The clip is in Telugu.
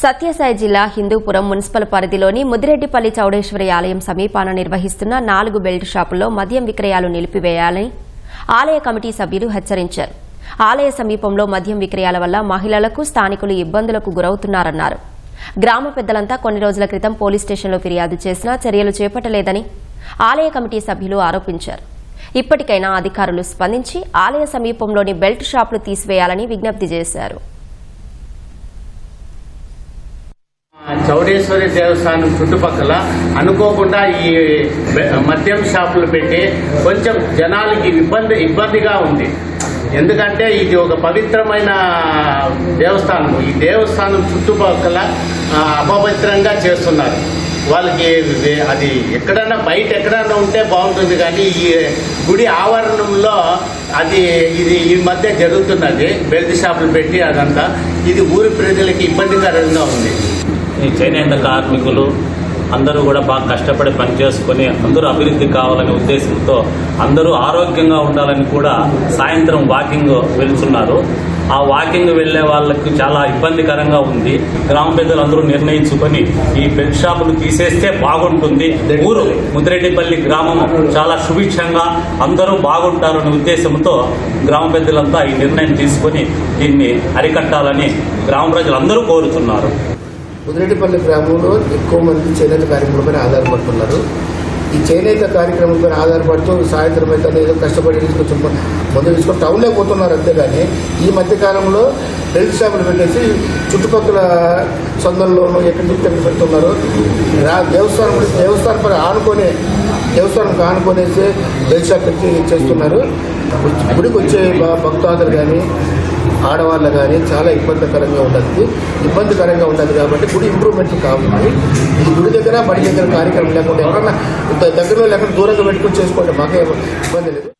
సత్యసాయి జిల్లా హిందూపురం మున్సిపల్ పరిధిలోని ముదిరెడ్డిపల్లి చౌడేశ్వరి ఆలయం సమీపాన నిర్వహిస్తున్న 4 బెల్ట్ షాపుల్లో మద్యం విక్రయాలు నిలిపివేయాలని ఆలయ కమిటీ సభ్యులు హెచ్చరించారు. ఆలయ సమీపంలో మద్యం విక్రయాల వల్ల మహిళలకు, స్థానికులు ఇబ్బందులకు గురవుతున్నారన్నారు. గ్రామ పెద్దలంతా కొన్ని రోజుల క్రితం పోలీస్ స్టేషన్లో ఫిర్యాదు చేసినా చర్యలు చేపట్టలేదని ఆలయ కమిటీ సభ్యులు ఆరోపించారు. ఇప్పటికైనా అధికారులు స్పందించి ఆలయ సమీపంలోని బెల్ట్ షాపులు తీసివేయాలని విజ్ఞప్తి చేశారు. చౌడేశ్వరి దేవస్థానం చుట్టుపక్కల అనుకోకుండా ఈ మద్యం షాపులు పెట్టి కొంచెం జనాలకి ఇబ్బందిగా ఉంది. ఎందుకంటే ఇది ఒక పవిత్రమైన దేవస్థానం. ఈ దేవస్థానం చుట్టుపక్కల అపవిత్రంగా చేస్తున్నారు. వాళ్ళకి అది బయట ఎక్కడన్నా ఉంటే బాగుంటుంది, కానీ ఈ గుడి ఆవరణంలో ఇది ఈ మధ్య జరుగుతున్నది. బెల్ట్ షాపులు పెట్టి అదంతా ఇది ఊరి ప్రజలకి ఇబ్బందికరంగా ఉంది. ఈ చేనేత కార్మికులు అందరూ కూడా బాగా కష్టపడి పనిచేసుకొని అందరూ అభివృద్ధి కావాలనే ఉద్దేశంతో అందరూ ఆరోగ్యంగా ఉండాలని కూడా సాయంత్రం వాకింగ్ వెళ్తున్నారు. ఆ వాకింగ్ వెళ్లే వాళ్ళకి చాలా ఇబ్బందికరంగా ఉంది. గ్రామ పెద్దలందరూ నిర్ణయించుకొని ఈ బెల్ట్ షాపులు తీసేస్తే బాగుంటుంది, ఊరు ముదిరెడ్డిపల్లి గ్రామం చాలా సుభిక్షంగా అందరూ బాగుంటారు అనే ఉద్దేశంతో గ్రామ పెద్దలంతా ఈ నిర్ణయం తీసుకొని దీన్ని అరికట్టాలని గ్రామ ప్రజలందరూ కోరుతున్నారు. ముదిరెడ్డిపల్లి గ్రామంలో ఎక్కువ మంది చేనేత కార్యక్రమంపై ఆధారపడుతున్నారు. ఈ చేనేత కార్యక్రమంపై ఆధారపడుతూ సాయంత్రం అయితే ఏదో కష్టపడి కొంచెం ముందు తీసుకొని టౌన్లో పోతున్నారు. అంతేగాని ఈ మధ్యకాలంలో బెల్ట్ షాపులు పెట్టేసి చుట్టుపక్కల సొందల్లోనూ ఎక్కడి నుంచి ఎక్కడ పెడుతున్నారు. దేవస్థానం ఆనుకొనేసి బెల్ట్ షాప్ పెట్టి చేస్తున్నారు. గుడికి వచ్చే భక్తాదులు కానీ ఆడవాళ్ళు కానీ చాలా ఇబ్బందికరంగా ఉంటుంది కాబట్టి గుడి ఇంప్రూవ్మెంట్ కావాలి. ఈ గుడి దగ్గర బడి దగ్గర కార్యక్రమం లేకుండా ఎవరన్నా దగ్గరలో లేకుండా దూరంగా పెట్టుకుని చేసుకోండి, మాకే ఇబ్బంది లేదు.